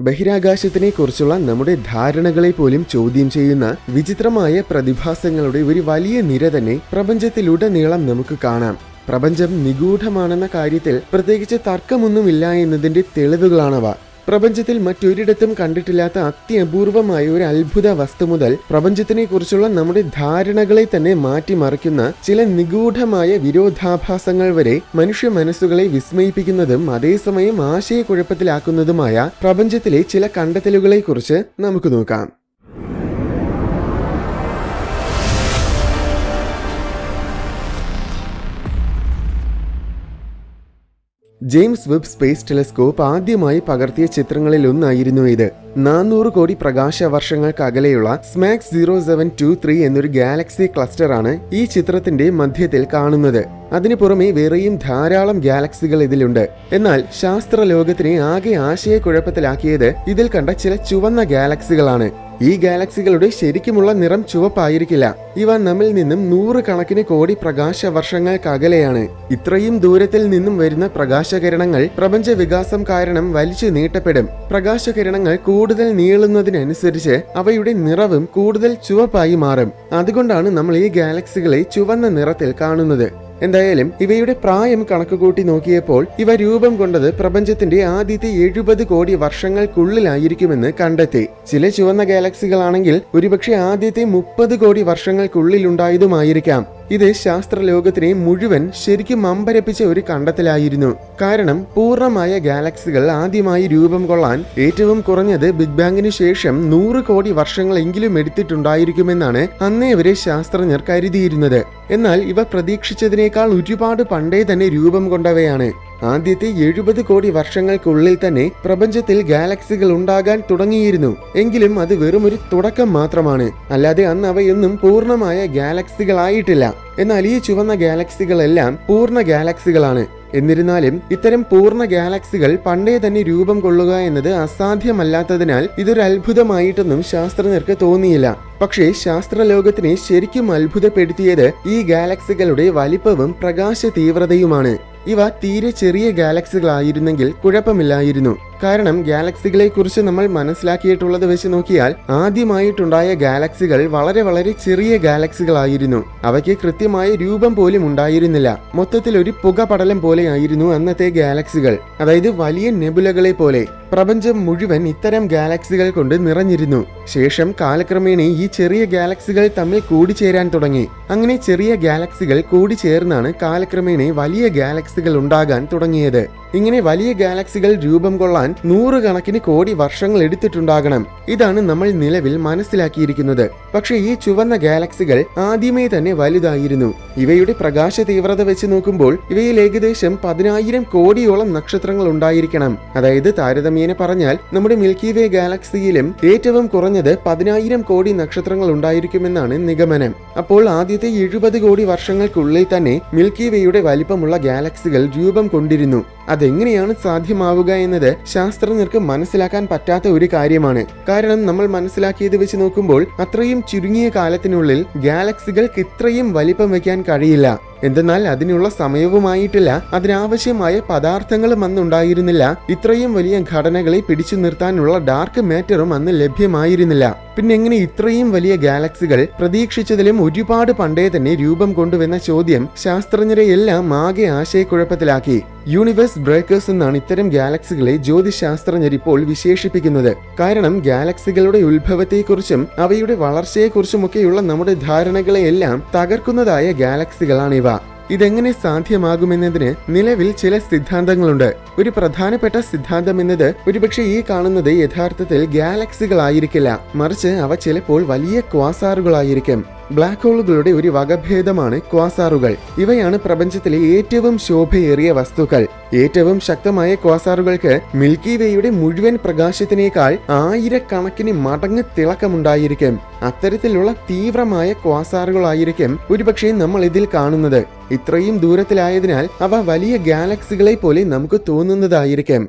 ബഹിരാകാശത്തിനെ കുറിച്ചുള്ള നമ്മുടെ ധാരണകളെ പോലും ചോദ്യം ചെയ്യുന്ന വിചിത്രമായ പ്രതിഭാസങ്ങളുടെ ഒരു വലിയ നിര തന്നെ പ്രപഞ്ചത്തിലുടനീളം നമുക്ക് കാണാം. പ്രപഞ്ചം നിഗൂഢമാണെന്ന കാര്യത്തിൽ പ്രത്യേകിച്ച് തർക്കമൊന്നുമില്ല എന്നതിന്റെ തെളിവുകളാണവ. പ്രപഞ്ചത്തിൽ മറ്റൊരിടത്തും കണ്ടിട്ടില്ലാത്ത അത്യപൂർവമായ ഒരു അത്ഭുത വസ്തു മുതൽ പ്രപഞ്ചത്തിനെ കുറിച്ചുള്ള നമ്മുടെ ധാരണകളെ തന്നെ മാറ്റിമറിക്കുന്ന ചില നിഗൂഢമായ വിരോധാഭാസങ്ങൾ വരെ മനുഷ്യ മനസ്സുകളെ വിസ്മയിപ്പിക്കുന്നതും അതേസമയം ആശയക്കുഴപ്പത്തിലാക്കുന്നതുമായ പ്രപഞ്ചത്തിലെ ചില കണ്ടെത്തലുകളെ കുറിച്ച് നമുക്ക് നോക്കാം. ജെയിംസ് വെബ് സ്പേസ് ടെലസ്കോപ്പ് ആദ്യമായി പകർത്തിയ ചിത്രങ്ങളിൽ ഒന്നായിരുന്നു ഇത്. 400 കോടി പ്രകാശ വർഷങ്ങൾക്ക് അകലെയുള്ള സ്മാക് 0723 എന്നൊരു ഗാലക്സി ക്ലസ്റ്ററാണ് ഈ ചിത്രത്തിന്റെ മധ്യത്തിൽ കാണുന്നത്. അതിനു പുറമെ വേറെയും ധാരാളം ഗാലക്സികൾ ഇതിലുണ്ട്. എന്നാൽ ശാസ്ത്ര ലോകത്തിനെ ആകെ ആശയക്കുഴപ്പത്തിലാക്കിയത് ഇതിൽ കണ്ട ചില ചുവന്ന ഗാലക്സികളാണ്. ഈ ഗാലക്സികളുടെ ശരിക്കുമുള്ള നിറം ചുവപ്പായിരിക്കില്ല. ഇവ നമ്മിൽ നിന്നും 100 കണക്കിന് കോടി പ്രകാശ വർഷങ്ങൾക്കകലെയാണ്. ഇത്രയും ദൂരത്തിൽ നിന്നും വരുന്ന പ്രകാശകിരണങ്ങൾ പ്രപഞ്ച വികാസം കാരണം വലിച്ചു നീട്ടപ്പെടും. പ്രകാശകിരണങ്ങൾ കൂടുതൽ നീളുന്നതിനനുസരിച്ച് അവയുടെ നിറവും കൂടുതൽ ചുവപ്പായി മാറും. അതുകൊണ്ടാണ് നമ്മൾ ഈ ഗാലക്സികളെ ചുവന്ന നിറത്തിൽ കാണുന്നത്. എന്തായാലും ഇവയുടെ പ്രായം കണക്കുകൂട്ടി നോക്കിയപ്പോൾ ഇവ രൂപം കൊണ്ടത് പ്രപഞ്ചത്തിന്റെ ആദ്യത്തെ 70 കോടി വർഷങ്ങൾക്കുള്ളിലായിരിക്കുമെന്ന് കണ്ടെത്തി. ചില ചുവന്ന ഗാലക്സികളാണെങ്കിൽ ഒരുപക്ഷെ ആദ്യത്തെ 30 കോടി വർഷങ്ങൾക്കുള്ളിലുണ്ടായതുമായിരിക്കാം. ഇത് ശാസ്ത്രലോകത്തിനെ മുഴുവൻ ശരിക്കും അമ്പരപ്പിച്ച ഒരു കണ്ടെത്തലായിരുന്നു. കാരണം പൂർണ്ണമായ ഗാലക്സികൾ ആദ്യമായി രൂപം കൊള്ളാൻ ഏറ്റവും കുറഞ്ഞത് ബിഗ് ബാങ്ങിന് ശേഷം 100 കോടി വർഷങ്ങളെങ്കിലും എടുത്തിട്ടുണ്ടായിരിക്കുമെന്നാണ് അന്നേ വരെ ശാസ്ത്രജ്ഞർ കരുതിയിരുന്നത്. എന്നാൽ ഇവ പ്രതീക്ഷിച്ചതിനേക്കാൾ ഒരുപാട് പണ്ടേ തന്നെ രൂപം കൊണ്ടവയാണ്. ആദ്യത്തെ 70 കോടി വർഷങ്ങൾക്കുള്ളിൽ തന്നെ പ്രപഞ്ചത്തിൽ ഗാലക്സികൾ ഉണ്ടാകാൻ തുടങ്ങിയിരുന്നു. എങ്കിലും അത് വെറും ഒരു തുടക്കം മാത്രമാണ്. അല്ലാതെ അന്ന് അവയൊന്നും പൂർണ്ണമായ ഗാലക്സികളായിട്ടില്ല. എന്നാൽ ഈ ചുവന്ന ഗാലക്സികളെല്ലാം പൂർണ്ണ ഗാലക്സികളാണ്. എന്നിരുന്നാലും ഇത്തരം പൂർണ്ണ ഗാലക്സികൾ പണ്ടേ തന്നെ രൂപം കൊള്ളുക എന്നത് അസാധ്യമല്ലാത്തതിനാൽ ഇതൊരു അത്ഭുതമായിട്ടൊന്നും ശാസ്ത്രജ്ഞർക്ക് തോന്നിയില്ല. പക്ഷേ ശാസ്ത്രലോകത്തിനെ ശരിക്കും അത്ഭുതപ്പെടുത്തിയത് ഈ ഗാലക്സികളുടെ വലിപ്പവും പ്രകാശ തീവ്രതയുമാണ്. ഇവ തീരെ ചെറിയ ഗാലക്സികളായിരുന്നെങ്കിൽ കുഴപ്പമില്ലായിരുന്നു. കാരണം ഗാലക്സികളെ കുറിച്ച് നമ്മൾ മനസ്സിലാക്കിയിട്ടുള്ളത് വെച്ച് നോക്കിയാൽ ആദ്യമായിട്ടുണ്ടായ ഗാലക്സികൾ വളരെ വളരെ ചെറിയ ഗാലക്സികളായിരുന്നു. അവയ്ക്ക് കൃത്യമായ രൂപം പോലും ഉണ്ടായിരുന്നില്ല. മൊത്തത്തിൽ ഒരു പുകപടലം പോലെയായിരുന്നു അന്നത്തെ ഗാലക്സികൾ. അതായത് വലിയ നെബുലകളെ പോലെ. പ്രപഞ്ചം മുഴുവൻ ഇത്തരം ഗാലക്സികൾ കൊണ്ട് നിറഞ്ഞിരുന്നു. ശേഷം കാലക്രമേണ ഈ ചെറിയ ഗാലക്സികൾ തമ്മിൽ കൂടിച്ചേരാൻ തുടങ്ങി. അങ്ങനെ ചെറിയ ഗാലക്സികൾ കൂടിച്ചേർന്നാണ് കാലക്രമേണ വലിയ ഗാലക്സികൾ ഉണ്ടാകാൻ തുടങ്ങിയത്. ഇങ്ങനെ വലിയ ഗാലക്സികൾ രൂപം കൊള്ളാൻ 100 കണക്കിന് കോടി വർഷങ്ങൾ എടുത്തിട്ടുണ്ടാകണം. ഇതാണ് നമ്മൾ നിലവിൽ മനസ്സിലാക്കിയിരിക്കുന്നത്. പക്ഷേ ഈ ചുവന്ന ഗാലക്സികൾ ആദ്യമേ തന്നെ വലുതായിരുന്നു. ഇവയുടെ പ്രകാശ തീവ്രത വെച്ച് നോക്കുമ്പോൾ ഇവയിൽ ഏകദേശം 10,000 കോടിയോളം നക്ഷത്രങ്ങൾ ഉണ്ടായിരിക്കണം. അതായത് താരതമ്യേന പറഞ്ഞാൽ നമ്മുടെ മിൽക്കി വേ ഗാലക്സിയിലും ഏറ്റവും കുറഞ്ഞത് 10,000 കോടി നക്ഷത്രങ്ങൾ ഉണ്ടായിരിക്കുമെന്നാണ് നിഗമനം. അപ്പോൾ ആദ്യത്തെ 70 കോടി വർഷങ്ങൾക്കുള്ളിൽ തന്നെ മിൽക്കി വേയുടെ വലിപ്പമുള്ള ഗാലക്സികൾ രൂപം കൊണ്ടിരുന്നു. അതെങ്ങനെയാണ് സാധ്യമാവുക എന്നത് ശാസ്ത്രജ്ഞർക്ക് മനസ്സിലാക്കാൻ പറ്റാത്ത ഒരു കാര്യമാണ്. കാരണം നമ്മൾ മനസ്സിലാക്കിയത് വെച്ച് നോക്കുമ്പോൾ അത്രയും ചുരുങ്ങിയ കാലത്തിനുള്ളിൽ ഗാലക്സികൾക്ക് ഇത്രയും വലിപ്പം വയ്ക്കാൻ കഴിയില്ല. എന്തെന്നാൽ അതിനുള്ള സമയവുമായിട്ടില്ല, അതിനാവശ്യമായ പദാർത്ഥങ്ങളും അന്നുണ്ടായിരുന്നില്ല. ഇത്രയും വലിയ ഘടനകളെ പിടിച്ചു നിർത്താനുള്ള ഡാർക്ക് മാറ്ററും അന്ന് ലഭ്യമായിരുന്നില്ല. പിന്നെ എങ്ങനെ ഇത്രയും വലിയ ഗാലക്സികൾ പ്രതീക്ഷിച്ചതിലും ഒരുപാട് പണ്ടേ തന്നെ രൂപം കൊണ്ടുവന്ന ചോദ്യം ശാസ്ത്രജ്ഞരെ എല്ലാം ആകെ ആശയക്കുഴപ്പത്തിലാക്കി. യൂണിവേഴ്സ് ബ്രേക്കേഴ്സ് എന്നാണ് ഇത്തരം ഗാലക്സികളെ ജ്യോതിശാസ്ത്രജ്ഞർ ഇപ്പോൾ വിശേഷിപ്പിക്കുന്നത്. കാരണം ഗാലക്സികളുടെ ഉത്ഭവത്തെക്കുറിച്ചും അവയുടെ വളർച്ചയെക്കുറിച്ചുമൊക്കെയുള്ള നമ്മുടെ ധാരണകളെയെല്ലാം തകർക്കുന്നതായ ഗാലക്സികളാണിവ. ഇതെങ്ങനെ സാധ്യമാകുമെന്നതിന് നിലവിൽ ചില സിദ്ധാന്തങ്ങളുണ്ട്. ഒരു പ്രധാനപ്പെട്ട സിദ്ധാന്തം എന്നത് ഒരുപക്ഷെ ഈ കാണുന്നത് യഥാർത്ഥത്തിൽ ഗാലക്സികളായിരിക്കില്ല, മറിച്ച് അവ ചിലപ്പോൾ വലിയ ക്വാസാറുകളായിരിക്കും. ബ്ലാക്ക് ഹോളുകളുടെ ഒരു വകഭേദമാണ് ക്വാസാറുകൾ. ഇവയാണ് പ്രപഞ്ചത്തിലെ ഏറ്റവും ശോഭയേറിയ വസ്തുക്കൾ. ഏറ്റവും ശക്തമായ ക്വാസാറുകൾക്ക് മിൽക്കി വേയുടെ മുഴുവൻ പ്രകാശത്തിനേക്കാൾ 1000 കണക്കിന് മടങ്ങ് തിളക്കമുണ്ടായിരിക്കും. അത്തരത്തിലുള്ള തീവ്രമായ ക്വാസാറുകളായിരിക്കും ഒരുപക്ഷെ നമ്മൾ ഇതിൽ കാണുന്നത്. ഇത്രയും ദൂരത്തിലായതിനാൽ അവ വലിയ ഗാലക്സികളെ പോലെ നമുക്ക് തോന്നുന്നതായിരിക്കും.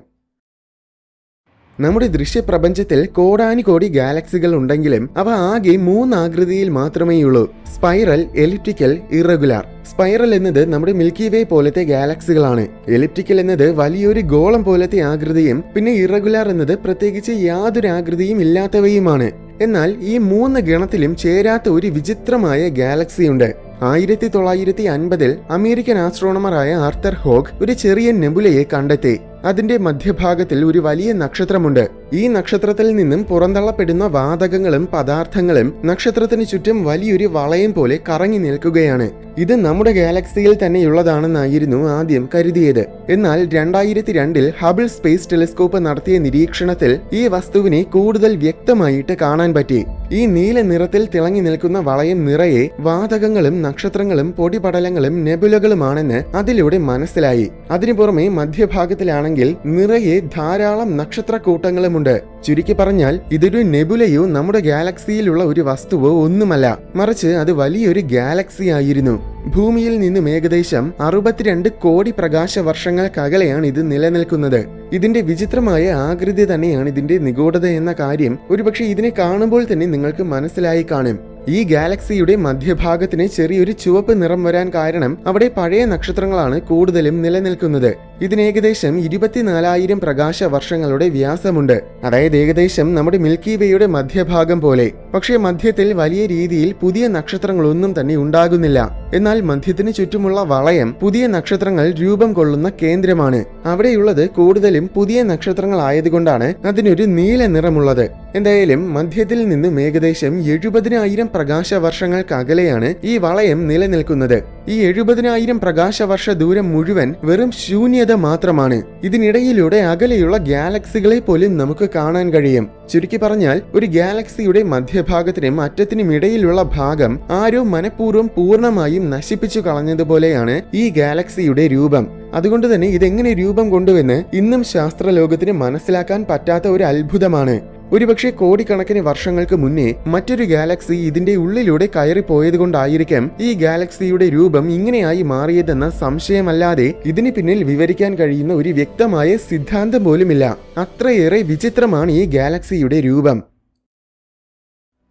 നമ്മുടെ ദൃശ്യപ്രപഞ്ചത്തിൽ കോടാനുകോടി ഗാലക്സികൾ ഉണ്ടെങ്കിലും അവ ആകെ 3 ആകൃതിയിൽ മാത്രമേയുള്ളൂ: സ്പൈറൽ, എലിപ്റ്റിക്കൽ, ഇറഗുലാർ. സ്പൈറൽ എന്നത് നമ്മുടെ മിൽക്കി വേ പോലത്തെ ഗാലക്സികളാണ്. എലിപ്റ്റിക്കൽ എന്നത് വലിയൊരു ഗോളം പോലത്തെ ആകൃതിയും പിന്നെ ഇറഗുലാർ എന്നത് പ്രത്യേകിച്ച് യാതൊരു ആകൃതിയും ഇല്ലാത്തവയുമാണ്. എന്നാൽ ഈ 3 ഗണത്തിലും ചേരാത്ത ഒരു വിചിത്രമായ ഗാലക്സിയുണ്ട്. 1950-ൽ അമേരിക്കൻ ആസ്ട്രോണമറായ ആർത്തർ ഹോഗ് ഒരു ചെറിയ നെബുലയെ കണ്ടെത്തി. അതിന്റെ മധ്യഭാഗത്തിൽ ഒരു വലിയ നക്ഷത്രമുണ്ട്. ഈ നക്ഷത്രത്തിൽ നിന്നും പുറന്തള്ളപ്പെടുന്ന വാതകങ്ങളും പദാർത്ഥങ്ങളും നക്ഷത്രത്തിന് ചുറ്റും വലിയൊരു വളയം പോലെ കറങ്ങി നിൽക്കുകയാണ്. ഇത് നമ്മുടെ ഗാലക്സിയിൽ തന്നെയുള്ളതാണെന്നായിരുന്നു ആദ്യം കരുതിയത്. എന്നാൽ 2002-ൽ ഹബിൾ സ്പേസ് ടെലിസ്കോപ്പ് നടത്തിയ നിരീക്ഷണത്തിൽ ഈ വസ്തുവിനെ കൂടുതൽ വ്യക്തമായിട്ട് കാണാൻ പറ്റി. ഈ നീല നിറത്തിൽ തിളങ്ങി നിൽക്കുന്ന വളയം നിറയെ വാതകങ്ങളും നക്ഷത്രങ്ങളും പൊടിപടലങ്ങളും നെബുലകളുമാണെന്ന് അതിലൂടെ മനസ്സിലായി. അതിനു പുറമെ മധ്യഭാഗത്തിലാണെങ്കിൽ നിറയെ ധാരാളം നക്ഷത്ര കൂട്ടങ്ങളുമുണ്ട്. ചുരുക്കി പറഞ്ഞാൽ ഇതൊരു നെബുലയോ നമ്മുടെ ഗാലക്സിയിലുള്ള ഒരു വസ്തുവോ ഒന്നുമല്ല, മറിച്ച് അത് വലിയൊരു ഗാലക്സി ആയിരുന്നു. ഭൂമിയിൽ നിന്നും ഏകദേശം 62 കോടി പ്രകാശ വർഷങ്ങൾക്കകലെയാണ് ഇത് നിലനിൽക്കുന്നത്. ഇതിന്റെ വിചിത്രമായ ആകൃതി തന്നെയാണ് ഇതിന്റെ നിഗൂഢത എന്ന കാര്യം ഒരുപക്ഷെ ഇതിനെ കാണുമ്പോൾ തന്നെ നിങ്ങൾക്ക് മനസ്സിലായി കാണും. ഈ ഗാലക്സിയുടെ മധ്യഭാഗത്തിന് ചെറിയൊരു ചുവപ്പ് നിറം വരാൻ കാരണം അവിടെ പഴയ നക്ഷത്രങ്ങളാണ് കൂടുതലും നിലനിൽക്കുന്നത്. ഇതിന് ഏകദേശം 24,000 പ്രകാശ വർഷങ്ങളുടെ വ്യാസമുണ്ട്. അതായത് ഏകദേശം നമ്മുടെ മിൽക്കി വേയുടെ മധ്യഭാഗം പോലെ. പക്ഷേ മധ്യത്തിൽ വലിയ രീതിയിൽ പുതിയ നക്ഷത്രങ്ങളൊന്നും തന്നെ ഉണ്ടാകുന്നില്ല. എന്നാൽ മധ്യത്തിന് ചുറ്റുമുള്ള വളയം പുതിയ നക്ഷത്രങ്ങൾ രൂപം കൊള്ളുന്ന കേന്ദ്രമാണ്. അവിടെയുള്ളത് കൂടുതലും പുതിയ നക്ഷത്രങ്ങൾ ആയതുകൊണ്ടാണ് അതിനൊരു നീല നിറമുള്ളത്. എന്തായാലും മധ്യത്തിൽ നിന്നും ഏകദേശം 70,000 പ്രകാശ വർഷങ്ങൾക്കകലെയാണ് ഈ വളയം നിലനിൽക്കുന്നത്. ഈ 70,000 പ്രകാശ വർഷ ദൂരം മുഴുവൻ വെറും ശൂന്യത മാത്രമാണ്. ഇതിനിടയിലൂടെ അകലെയുള്ള ഗാലക്സികളെ പോലും നമുക്ക് കാണാൻ കഴിയും. ചുരുക്കി പറഞ്ഞാൽ ഒരു ഗാലക്സിയുടെ മധ്യഭാഗത്തിനും അറ്റത്തിനും ഇടയിലുള്ള ഭാഗം ആരോ മനഃപൂർവ്വം പൂർണ്ണമായും നശിപ്പിച്ചു കളഞ്ഞതുപോലെയാണ് ഈ ഗാലക്സിയുടെ രൂപം. അതുകൊണ്ട് തന്നെ ഇതെങ്ങനെ രൂപം കൊണ്ടുവന്ന് ഇന്നും ശാസ്ത്രലോകത്തിന് മനസ്സിലാക്കാൻ പറ്റാത്ത ഒരു അത്ഭുതമാണ്. ഒരുപക്ഷെ കോടിക്കണക്കിന് വർഷങ്ങൾക്ക് മുന്നേ മറ്റൊരു ഗാലക്സി ഇതിന്റെ ഉള്ളിലൂടെ കയറിപ്പോയതുകൊണ്ടായിരിക്കാം ഈ ഗാലക്സിയുടെ രൂപം ഇങ്ങനെയായി മാറിയതെന്ന സംശയമല്ലാതെ ഇതിന് പിന്നിൽ വിവരിക്കാൻ കഴിയുന്ന ഒരു വ്യക്തമായ സിദ്ധാന്തം പോലുമില്ല. അത്രയേറെ വിചിത്രമാണ് ഈ ഗാലക്സിയുടെ രൂപം.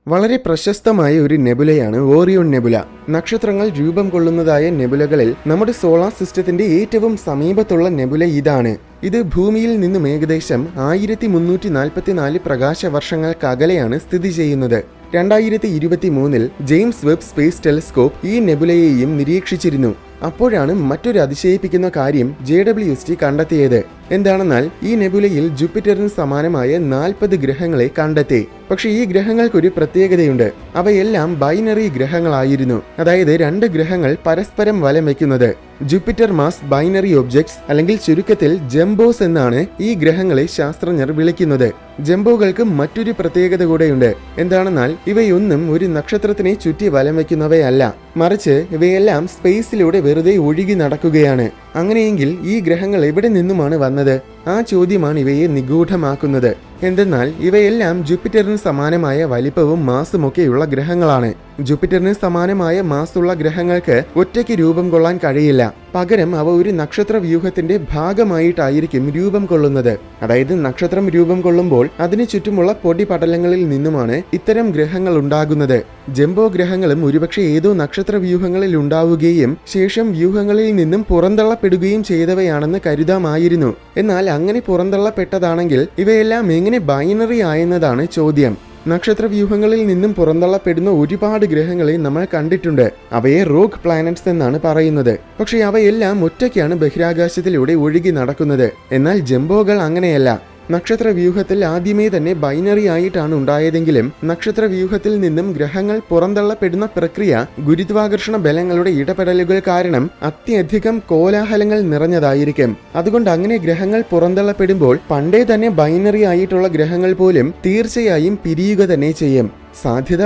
വളരെ പ്രശസ്തമായ ഒരു നെബുലയാണ് ഓറിയോൺ നെബുല. നക്ഷത്രങ്ങൾ രൂപം കൊള്ളുന്നതായ നെബുലകളിൽ നമ്മുടെ സോളാർ സിസ്റ്റത്തിന്റെ ഏറ്റവും സമീപത്തുള്ള നെബുല ഇതാണ്. ഇത് ഭൂമിയിൽ നിന്നും ഏകദേശം 1344 പ്രകാശ വർഷങ്ങൾക്കകലെയാണ് സ്ഥിതി ചെയ്യുന്നത്. 2023-ൽ ജെയിംസ് വെബ് സ്പേസ് ടെലിസ്കോപ്പ് ഈ നെബുലയെയും നിരീക്ഷിച്ചിരുന്നു. അപ്പോഴാണ് മറ്റൊരു അതിശയിപ്പിക്കുന്ന കാര്യം JWST കണ്ടെത്തിയത്. എന്താണെന്നാൽ ഈ നെബുലയിൽ ജൂപ്പിറ്ററിന് സമാനമായ 40 ഗ്രഹങ്ങളെ കണ്ടെത്തി. പക്ഷെ ഈ ഗ്രഹങ്ങൾക്കൊരു പ്രത്യേകതയുണ്ട്. അവയെല്ലാം ബൈനറി ഗ്രഹങ്ങളായിരുന്നു. അതായത് 2 ഗ്രഹങ്ങൾ പരസ്പരം വലം വയ്ക്കുന്നത്. ജൂപ്പിറ്റർ മാസ് ബൈനറി ഒബ്ജക്ട്സ്, അല്ലെങ്കിൽ ചുരുക്കത്തിൽ ജംബോസ് എന്നാണ് ഈ ഗ്രഹങ്ങളെ ശാസ്ത്രജ്ഞർ വിളിക്കുന്നത്. ജംബോകൾക്ക് മറ്റൊരു പ്രത്യേകത കൂടെയുണ്ട്. എന്താണെന്നാൽ ഇവയൊന്നും ഒരു നക്ഷത്രത്തിനെ ചുറ്റി വലം വയ്ക്കുന്നവയല്ല, മറിച്ച് ഇവയെല്ലാം സ്പേസിലൂടെ വെറുതെ ഒഴുകി നടക്കുകയാണ്. അങ്ങനെയെങ്കിൽ ഈ ഗ്രഹങ്ങൾ എവിടെ നിന്നുമാണ് വന്നത്? ആ ചോദ്യമാണ് ഇവയെ നിഗൂഢമാക്കുന്നത്. എന്തെന്നാൽ ഇവയെല്ലാം ജൂപ്പിറ്ററിന് സമാനമായ വലിപ്പവും മാസുമൊക്കെയുള്ള ഗ്രഹങ്ങളാണ്. ജൂപ്പിറ്ററിന് സമാനമായ മാസുള്ള ഗ്രഹങ്ങൾക്ക് ഒറ്റയ്ക്ക് രൂപം കൊള്ളാൻ കഴിയില്ല. പകരം അവ ഒരു നക്ഷത്ര വ്യൂഹത്തിന്റെ ഭാഗമായിട്ടായിരിക്കും രൂപം കൊള്ളുന്നത്. അതായത് നക്ഷത്രം രൂപം കൊള്ളുമ്പോൾ അതിനു ചുറ്റുമുള്ള പൊടിപടലങ്ങളിൽ നിന്നുമാണ് ഇത്തരം ഗ്രഹങ്ങൾ ഉണ്ടാകുന്നത്. ജംബോ ഗ്രഹങ്ങളും ഒരുപക്ഷെ ഏതോ നക്ഷത്ര വ്യൂഹങ്ങളിൽ ഉണ്ടാവുകയും ശേഷം വ്യൂഹങ്ങളിൽ നിന്നും പുറന്തള്ളപ്പെടുകയും ചെയ്തവയാണെന്ന് കരുതാമായിരുന്നു. എന്നാൽ അങ്ങനെ പുറന്തള്ളപ്പെട്ടതാണെങ്കിൽ ഇവയെല്ലാം എങ്ങനെ ബൈനറി ആയെന്നതാണ് ചോദ്യം. നക്ഷത്ര വ്യൂഹങ്ങളിൽ നിന്നും പുറന്തള്ളപ്പെടുന്ന ഒരുപാട് ഗ്രഹങ്ങളെ നമ്മൾ കണ്ടിട്ടുണ്ട്. അവയെ റോഗ് പ്ലാനറ്റ്സ് എന്നാണ് പറയുന്നത്. പക്ഷേ അവയെല്ലാം ഒറ്റയ്ക്കാണ് ബഹിരാകാശത്തിലൂടെ ഒഴുകി നടക്കുന്നത്. എന്നാൽ ജംബോകൾ അങ്ങനെയല്ല. നക്ഷത്ര വ്യൂഹത്തിൽ ആദ്യമേ തന്നെ ബൈനറി ആയിട്ടാണ് ഉണ്ടായതെങ്കിലും നക്ഷത്ര വ്യൂഹത്തിൽ നിന്നും ഗ്രഹങ്ങൾ പുറന്തള്ളപ്പെടുന്ന പ്രക്രിയ ഗുരുത്വാകർഷണ ബലങ്ങളുടെ ഇടപെടലുകൾ കാരണം അത്യധികം കോലാഹലങ്ങൾ നിറഞ്ഞതായിരിക്കും. അതുകൊണ്ട് അങ്ങനെ ഗ്രഹങ്ങൾ പുറന്തള്ളപ്പെടുമ്പോൾ പണ്ടേ തന്നെ ബൈനറി ആയിട്ടുള്ള ഗ്രഹങ്ങൾ പോലും തീർച്ചയായും പിരിയുക തന്നെ ചെയ്യും. സാധ്യത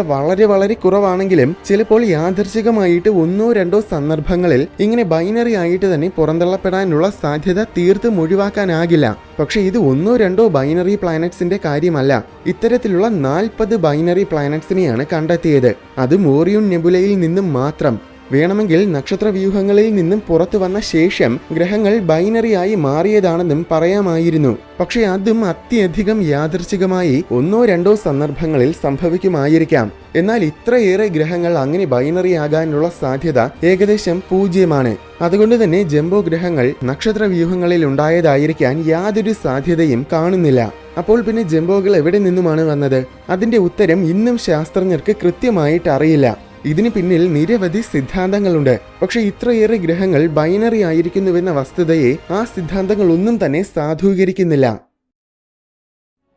വളരെ കുറവാണെങ്കിലും ചിലപ്പോൾ യാദൃച്ഛികമായിട്ട് 1-2 സന്ദർഭങ്ങളിൽ ഇങ്ങനെ ബൈനറി ആയിട്ട് തന്നെ പുറന്തള്ളപ്പെടാനുള്ള സാധ്യത തീർത്തും ഒഴിവാക്കാനാകില്ല. പക്ഷെ ഇത് 1-2 ബൈനറി പ്ലാനറ്റ്സിന്റെ കാര്യമല്ല. ഇത്തരത്തിലുള്ള 40 ബൈനറി പ്ലാനറ്റ്സിനെയാണ് കണ്ടെത്തിയത്. അതും ഓറിയോൺ നെബുലയിൽ നിന്നും മാത്രം. വേണമെങ്കിൽ നക്ഷത്രവ്യൂഹങ്ങളിൽ നിന്നും പുറത്തു വന്ന ശേഷം ഗ്രഹങ്ങൾ ബൈനറിയായി മാറിയതാണെന്നും പറയാമായിരുന്നു. പക്ഷെ അതും അത്യധികം യാദൃച്ഛികമായി 1-2 സന്ദർഭങ്ങളിൽ സംഭവിക്കുമായിരിക്കാം. എന്നാൽ ഇത്രയേറെ ഗ്രഹങ്ങൾ അങ്ങനെ ബൈനറി ആകാനുള്ള സാധ്യത ഏകദേശം 0. അതുകൊണ്ട് തന്നെ ജംബോ ഗ്രഹങ്ങൾ നക്ഷത്രവ്യൂഹങ്ങളിൽ ഉണ്ടായതായിരിക്കാൻ യാതൊരു സാധ്യതയും കാണുന്നില്ല. അപ്പോൾ പിന്നെ ജംബോകൾ എവിടെ നിന്നുമാണ് വന്നത്? അതിന്റെ ഉത്തരം ഇന്നും ശാസ്ത്രജ്ഞർക്ക് കൃത്യമായിട്ട് അറിയില്ല. ഇതിന് പിന്നിൽ നിരവധി സിദ്ധാന്തങ്ങളുണ്ട്. പക്ഷെ ഇത്രയേറെ ഗ്രഹങ്ങൾ ബൈനറി ആയിരിക്കുന്നുവെന്ന വസ്തുതയെ ആ സിദ്ധാന്തങ്ങളൊന്നും തന്നെ സാധൂകരിക്കുന്നില്ല.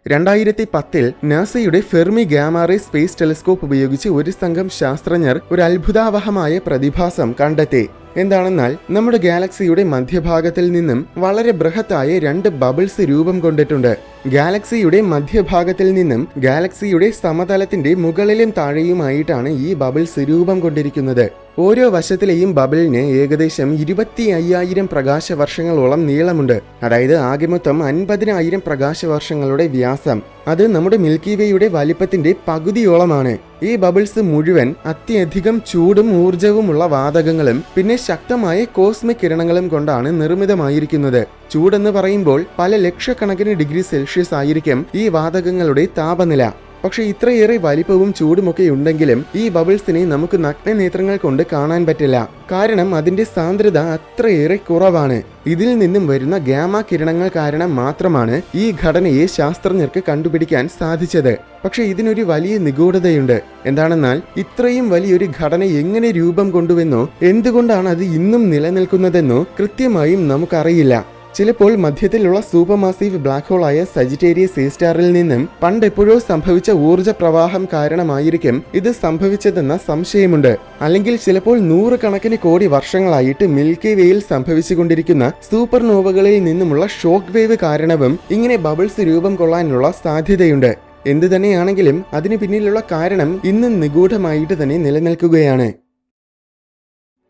2010 നാസയുടെ Fermi gamma ray space telescope ഉപയോഗിച്ച് ഒരു സംഘം ശാസ്ത്രജ്ഞർ ഒരു അത്ഭുതാവഹമായ പ്രതിഭാസം കണ്ടെത്തി. എന്താണെന്നാൽ നമ്മുടെ ഗാലക്സിയുടെ മധ്യഭാഗത്തിൽ നിന്നും വളരെ ബൃഹത്തായ 2 ബബിൾസ് രൂപം കൊണ്ടിട്ടുണ്ട്. ഗാലക്സിയുടെ മധ്യഭാഗത്തിൽ നിന്നും ഗാലക്സിയുടെ സമതലത്തിന്റെ മുകളിലും താഴെയുമായിട്ടാണ് ഈ ബബിൾസ് രൂപം കൊണ്ടിരിക്കുന്നത്. ഓരോ വശത്തിലെയും ബബിളിന് ഏകദേശം 25,000 പ്രകാശവർഷങ്ങളോളം നീളമുണ്ട്. അതായത് ആകെ മൊത്തം 50,000 പ്രകാശവർഷങ്ങളുടെ വ്യാസം. അത് നമ്മുടെ മിൽക്കി വേയുടെ വലിപ്പത്തിന്റെ പകുതിയോളമാണ്. ഈ ബബിൾസ് മുഴുവൻ അത്യധികം ചൂടും ഊർജവുമുള്ള വാതകങ്ങളും പിന്നെ ശക്തമായ കോസ്മിക് കിരണങ്ങളും കൊണ്ടാണ് നിർമ്മിതമായിരിക്കുന്നത്. ചൂടെന്ന് പറയുമ്പോൾ പല ലക്ഷക്കണക്കിന് ഡിഗ്രി സെൽഷ്യസ് ആയിരിക്കും ഈ വാതകങ്ങളുടെ താപനില. പക്ഷെ ഇത്രയേറെ വലിപ്പവും ചൂടുമൊക്കെ ഉണ്ടെങ്കിലും ഈ ബബിൾസിനെ നമുക്ക് നഗ്നനേത്രങ്ങൾ കൊണ്ട് കാണാൻ പറ്റില്ല. കാരണം അതിന്റെ സാന്ദ്രത അത്രയേറെ കുറവാണ്. ഇതിൽ നിന്നും വരുന്ന ഗാമ കിരണങ്ങൾ കാരണം മാത്രമാണ് ഈ ഘടനയെ ശാസ്ത്രജ്ഞർക്ക് കണ്ടുപിടിക്കാൻ സാധിച്ചത്. പക്ഷെ ഇതിനൊരു വലിയ നിഗൂഢതയുണ്ട്. എന്താണെന്നാൽ ഇത്രയും വലിയൊരു ഘടന എങ്ങനെ രൂപം കൊണ്ടുവെന്നോ എന്തുകൊണ്ടാണ് അത് ഇന്നും നിലനിൽക്കുന്നതെന്നോ കൃത്യമായും നമുക്കറിയില്ല. ചിലപ്പോൾ മധ്യത്തിലുള്ള super massive black ഹോളായ Sagittarius A സ്റ്റാറിൽ നിന്നും പണ്ടെപ്പോഴോ സംഭവിച്ച ഊർജ്ജ പ്രവാഹം കാരണമായിരിക്കും ഇത് സംഭവിച്ചതെന്ന സംശയമുണ്ട്. അല്ലെങ്കിൽ ചിലപ്പോൾ 100 കണക്കിന് കോടി വർഷങ്ങളായിട്ട് മിൽക്കി വേയിൽ സംഭവിച്ചുകൊണ്ടിരിക്കുന്ന സൂപ്പർനോവകളിൽ നിന്നുമുള്ള ഷോക്ക് വേവ് കാരണവും ഇങ്ങനെ ബബിൾസ് രൂപം കൊള്ളാനുള്ള സാധ്യതയുണ്ട്. എന്തു തന്നെയാണെങ്കിലും അതിന് പിന്നിലുള്ള കാരണം ഇന്നും നിഗൂഢമായിട്ട് തന്നെ നിലനിൽക്കുകയാണ്.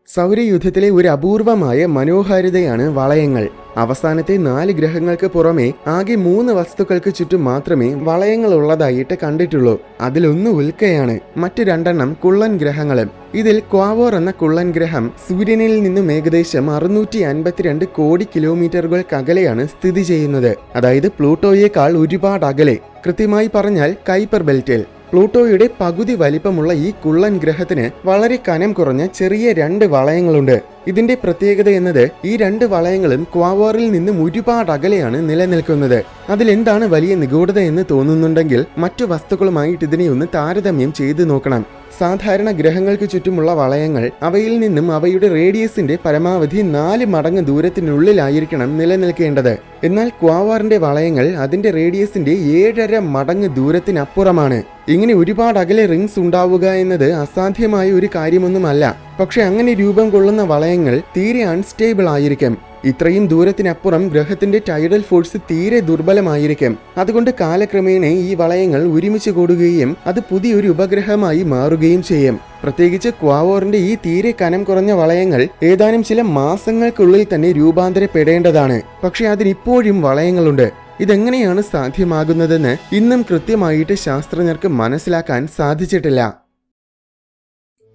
സൗരയൂഥത്തിലെ ഒരു അപൂർവമായ മനോഹാരിതയാണ് വളയങ്ങൾ. അവസാനത്തെ 4 ഗ്രഹങ്ങൾക്ക് പുറമെ ആകെ 3 വസ്തുക്കൾക്ക് ചുറ്റും മാത്രമേ വളയങ്ങൾ ഉള്ളതായിട്ട് കണ്ടിട്ടുള്ളൂ. അതിലൊന്ന് ഉൽക്കയാണ്, മറ്റു 2 കുള്ളൻ ഗ്രഹങ്ങളും. ഇതിൽ ക്വാവോർ എന്ന കുള്ളൻ ഗ്രഹം സൂര്യനിൽ നിന്നും ഏകദേശം 652 കോടി കിലോമീറ്ററുകൾക്കകലെയാണ് സ്ഥിതി ചെയ്യുന്നത്. അതായത് പ്ലൂട്ടോയേക്കാൾ ഒരുപാട് അകലെ. കൃത്യമായി പറഞ്ഞാൽ കൈപ്പർ ബെൽറ്റിൽ. പ്ലൂട്ടോയുടെ പകുതി വലിപ്പമുള്ള ഈ കുള്ളൻ ഗ്രഹത്തിന് വളരെ കനം കുറഞ്ഞ ചെറിയ 2 വളയങ്ങളുണ്ട്. ഇതിന്റെ പ്രത്യേകത എന്നത് ഈ 2 വളയങ്ങളും ക്വാവോറിൽ നിന്നും ഒരുപാട് അകലെയാണ് നിലനിൽക്കുന്നത്. അതിലെന്താണ് വലിയ നിഗൂഢത എന്ന് തോന്നുന്നുണ്ടെങ്കിൽ മറ്റു വസ്തുക്കളുമായിട്ട് ഇതിനെ ഒന്ന് താരതമ്യം ചെയ്തു നോക്കണം. സാധാരണ ഗ്രഹങ്ങൾക്ക് ചുറ്റുമുള്ള വളയങ്ങൾ അവയിൽ നിന്നും അവയുടെ റേഡിയസിന്റെ പരമാവധി 4 മടങ്ങ് ദൂരത്തിനുള്ളിലായിരിക്കണം നിലനിൽക്കേണ്ടത്. എന്നാൽ ക്വാവോറിന്റെ വളയങ്ങൾ അതിന്റെ റേഡിയസിന്റെ 7.5 മടങ്ങ് ദൂരത്തിനപ്പുറമാണ്. ഇങ്ങനെ ഒരുപാട് അകലെ റിങ്സ് ഉണ്ടാവുക എന്നത് അസാധ്യമായ ഒരു കാര്യമൊന്നുമല്ല. പക്ഷെ അങ്ങനെ രൂപം കൊള്ളുന്ന വളയങ്ങൾ തീരെ അൺസ്റ്റേബിൾ ആയിരിക്കും. ഇത്രയും ദൂരത്തിനപ്പുറം ഗ്രഹത്തിന്റെ ടൈഡൽ ഫോഴ്സ് തീരെ ദുർബലമായിരിക്കും. അതുകൊണ്ട് കാലക്രമേണ ഈ വളയങ്ങൾ ഒരുമിച്ച് കൂടുകയും അത് പുതിയൊരു ഉപഗ്രഹമായി മാറുകയും ചെയ്യും. പ്രത്യേകിച്ച് ക്വാവോറിന്റെ ഈ തീരെ കനം കുറഞ്ഞ വളയങ്ങൾ ഏതാനും ചില മാസങ്ങൾക്കുള്ളിൽ തന്നെ രൂപാന്തരപ്പെടേണ്ടതാണ്. പക്ഷെ അതിനിപ്പോഴും വളയങ്ങളുണ്ട്. ഇതെങ്ങനെയാണ് സാധ്യമാകുന്നതെന്ന് ഇന്നും കൃത്യമായിട്ട് ശാസ്ത്രജ്ഞർക്ക് മനസ്സിലാക്കാൻ സാധിച്ചിട്ടില്ല.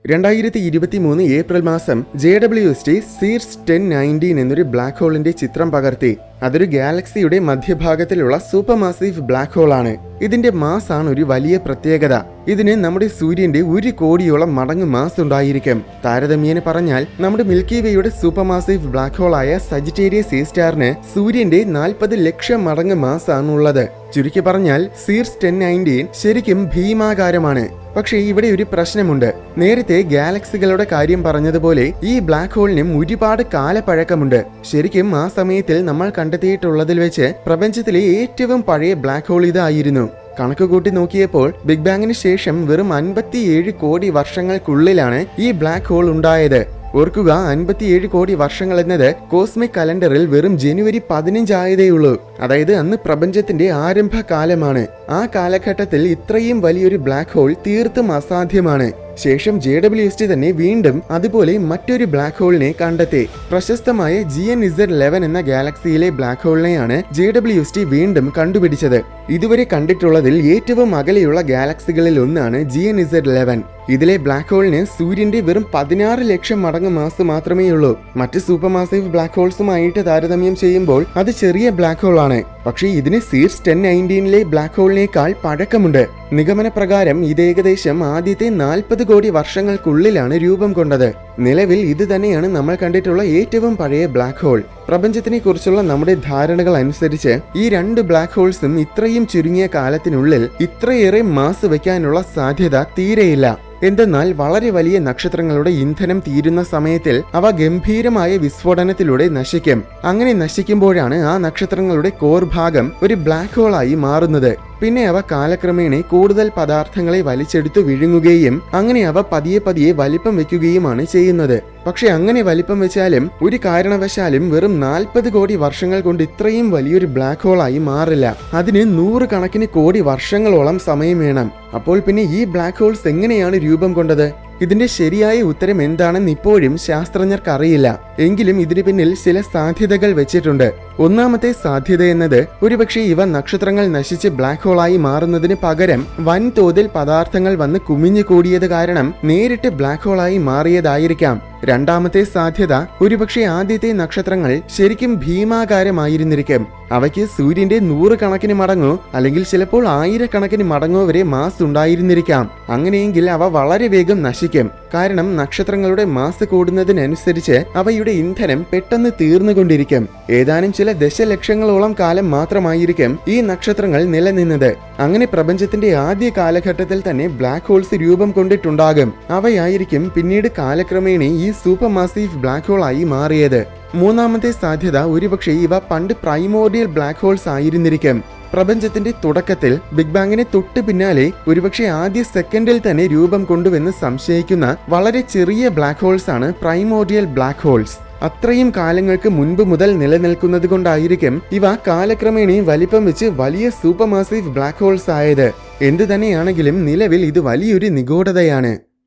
2023 ഏപ്രിൽ മാസം JWST സീർസ് 1019 എന്നൊരു ബ്ലാക്ക് ഹോളിന്റെ ചിത്രം പകർത്തി. അതൊരു ഗാലക്സിയുടെ മധ്യഭാഗത്തിലുള്ള സൂപ്പർ മാസീവ് ബ്ലാക്ക് ഹോൾ ആണ്. ഇതിന്റെ മാസ് ആണ് ഒരു വലിയ പ്രത്യേകത. ഇതിന് നമ്മുടെ സൂര്യന്റെ 1 കോടിയോളം മടങ്ങ് മാസ് ഉണ്ടായിരിക്കും. താരതമ്യേന പറഞ്ഞാൽ നമ്മുടെ മിൽക്കി വേയുടെ സൂപ്പർ മാസീവ് ബ്ലാക്ക് ഹോൾ ആയ സജിറ്റേരിയസ് എ സ്റ്റാറിന് സൂര്യന്റെ 40 ലക്ഷം മടങ്ങ് മാസ് ആണുള്ളത്. ചുരുക്കി പറഞ്ഞാൽ സീർസ് 1019 ശരിക്കും ഭീമാകാരമാണ്. പക്ഷേ ഇവിടെ ഒരു പ്രശ്നമുണ്ട്. നേരത്തെ ഗാലക്സികളുടെ കാര്യം പറഞ്ഞതുപോലെ ഈ ബ്ലാക്ക് ഹോളിനും ഒരുപാട് കാലപ്പഴക്കമുണ്ട്. ശരിക്കും ആ സമയത്തിൽ നമ്മൾ കണ്ടെത്തിയിട്ടുള്ളതിൽ വെച്ച് പ്രപഞ്ചത്തിലെ ഏറ്റവും പഴയ ബ്ലാക്ക് ഹോൾ ഇതായിരുന്നു. കണക്കുകൂട്ടി നോക്കിയപ്പോൾ ബിഗ് ബാങ്ങിന് ശേഷം വെറും 57 കോടി വർഷങ്ങൾക്കുള്ളിലാണ് ഈ ബ്ലാക്ക് ഹോൾ ഉണ്ടായത്. ഓർക്കുക, 57 കോടി വർഷങ്ങൾ എന്നത് കോസ്മിക് കലണ്ടറിൽ വെറും ജനുവരി 15 ആയതേയുള്ളൂ. അതായത് അന്ന് പ്രപഞ്ചത്തിന്റെ ആരംഭകാലമാണ്. ആ കാലഘട്ടത്തിൽ ഇത്രയും വലിയൊരു ബ്ലാക്ക് ഹോൾ തീർത്തും അസാധ്യമാണ്. ശേഷം JWST തന്നെ വീണ്ടും അതുപോലെ മറ്റൊരു ബ്ലാക്ക് ഹോളിനെ കണ്ടെത്തി. പ്രശസ്തമായ GN-Z11 എന്ന ഗാലക്സിയിലെ ബ്ലാക്ക് ഹോളിനെയാണ് JWST വീണ്ടും കണ്ടുപിടിച്ചത്. ഇതുവരെ കണ്ടിട്ടുള്ളതിൽ ഏറ്റവും അകലെയുള്ള ഗാലക്സികളിൽ ഒന്നാണ് GN-Z11. ഇതിലെ ബ്ലാക്ക് ഹോളിന് സൂര്യന്റെ വെറും 16 ലക്ഷം മടങ്ങ് മാസ് മാത്രമേ ഉള്ളൂ. മറ്റ് സൂപ്പർ മാസീവ് ബ്ലാക്ക് ഹോൾസുമായിട്ട് താരതമ്യം ചെയ്യുമ്പോൾ അത് ചെറിയ ബ്ലാക്ക് ഹോൾ ആണ്. പക്ഷേ ഇതിന് സീർസ് 1019 ബ്ലാക്ക് ഹോളിനേക്കാൾ പഴക്കമുണ്ട്. നിഗമന പ്രകാരം ഇത് ഏകദേശം ആദ്യത്തെ 40 കോടി വർഷങ്ങൾക്കുള്ളിലാണ് രൂപം കൊണ്ടത്. നിലവിൽ ഇത് തന്നെയാണ് നമ്മൾ കണ്ടിട്ടുള്ള ഏറ്റവും പഴയ ബ്ലാക്ക് ഹോൾ. പ്രപഞ്ചത്തിനെ കുറിച്ചുള്ള നമ്മുടെ ധാരണകൾ അനുസരിച്ച് ഈ രണ്ട് ബ്ലാക്ക് ഹോൾസും ഇത്രയും ചുരുങ്ങിയ കാലത്തിനുള്ളിൽ ഇത്രയേറെ മാസ് വയ്ക്കാനുള്ള സാധ്യത തീരെയില്ല. എന്തെന്നാൽ വളരെ വലിയ നക്ഷത്രങ്ങളുടെ ഇന്ധനം തീരുന്ന സമയത്തിൽ അവ ഗംഭീരമായ വിസ്ഫോടനത്തിലൂടെ നശിക്കും. അങ്ങനെ നശിക്കുമ്പോഴാണ് ആ നക്ഷത്രങ്ങളുടെ കോർ ഭാഗം ഒരു ബ്ലാക്ക് ഹോളായി മാറുന്നത്. പിന്നെ അവ കാലക്രമേണ കൂടുതൽ പദാർത്ഥങ്ങളെ വലിച്ചെടുത്തു വിഴുങ്ങുകയും അങ്ങനെ അവ പതിയെ പതിയെ വലിപ്പം വെക്കുകയുമാണ് ചെയ്യുന്നത്. പക്ഷെ അങ്ങനെ വലിപ്പം വെച്ചാലും ഒരു കാരണവശാലും വെറും 40 കോടി വർഷങ്ങൾ കൊണ്ട് ഇത്രയും വലിയൊരു ബ്ലാക്ക് ഹോളായി മാറില്ല. അതിന് 100 കണക്കിന് കോടി വർഷങ്ങളോളം സമയം വേണം. അപ്പോൾ പിന്നെ ഈ ബ്ലാക്ക് ഹോൾസ് എങ്ങനെയാണ് രൂപം കൊണ്ടത്? ഇതിന്റെ ശരിയായ ഉത്തരം എന്താണെന്ന് ഇപ്പോഴും ശാസ്ത്രജ്ഞർക്ക് അറിയില്ല. എങ്കിലും ഇതിന് പിന്നിൽ ചില സാധ്യതകൾ വെച്ചിട്ടുണ്ട്. ഒന്നാമത്തെ സാധ്യത എന്നത് ഒരുപക്ഷെ ഇവ നക്ഷത്രങ്ങൾ നശിച്ച് ബ്ലാക്ക് ഹോളായി മാറുന്നതിന് പകരം വൻതോതിൽ പദാർത്ഥങ്ങൾ വന്ന് കുമിഞ്ഞു കൂടിയത് കാരണം നേരിട്ട് ബ്ലാക്ക് ഹോളായി മാറിയതായിരിക്കാം. രണ്ടാമത്തെ സാധ്യത ഒരുപക്ഷെ ആദ്യത്തെ നക്ഷത്രങ്ങൾ ശരിക്കും ഭീമാകാരമായിരുന്നിരിക്കും. അവയ്ക്ക് സൂര്യന്റെ 100 കണക്കിന് മടങ്ങോ അല്ലെങ്കിൽ ചിലപ്പോൾ 1000 കണക്കിന് മടങ്ങോ വരെ മാസ് ഉണ്ടായിരുന്നിരിക്കാം. അങ്ങനെയെങ്കിൽ അവ വളരെ വേഗം നശിക്കും. കാരണം നക്ഷത്രങ്ങളുടെ മാസ് കൂടുന്നതിനനുസരിച്ച് അവയുടെ ഇന്ധനം പെട്ടെന്ന് തീർന്നുകൊണ്ടിരിക്കും. ഏതാനും ചില ദശലക്ഷങ്ങളോളം കാലം മാത്രമായിരിക്കും ഈ നക്ഷത്രങ്ങൾ നിലനിന്നത്. അങ്ങനെ പ്രപഞ്ചത്തിന്റെ ആദ്യ കാലഘട്ടത്തിൽ തന്നെ ബ്ലാക്ക് ഹോൾസ് രൂപം കൊണ്ടിട്ടുണ്ടാകും. അവയായിരിക്കും പിന്നീട് കാലക്രമേണ ഈ സൂപ്പർ മാസീവ് ബ്ലാക്ക് ഹോൾ ആയി മാറിയത്. മൂന്നാമത്തെ സാധ്യത ഒരുപക്ഷെ ഇവ പണ്ട് പ്രൈമോർഡിയൽ ബ്ലാക്ക് ഹോൾസ് ആയിരുന്നിരിക്കും. പ്രപഞ്ചത്തിന്റെ തുടക്കത്തിൽ ബിഗ് ബാങ്ങിന് തൊട്ട് പിന്നാലെ ഒരുപക്ഷെ ആദ്യ സെക്കൻഡിൽ തന്നെ രൂപം കൊണ്ടുവെന്ന് സംശയിക്കുന്ന വളരെ ചെറിയ ബ്ലാക്ക് ഹോൾസ് ആണ് പ്രൈമോർഡിയൽ ബ്ലാക്ക് ഹോൾസ്. അത്രയും കാലങ്ങൾക്ക് മുൻപ് മുതൽ നിലനിൽക്കുന്നത് കൊണ്ടായിരിക്കും ഇവ കാലക്രമേണ വലിപ്പം വെച്ച് വലിയ സൂപ്പർ മാസീവ് ബ്ലാക്ക് ഹോൾസ് ആയത്. എന്തു തന്നെയാണെങ്കിലും നിലവിൽ ഇത് വലിയൊരു നിഗൂഢതയാണ്.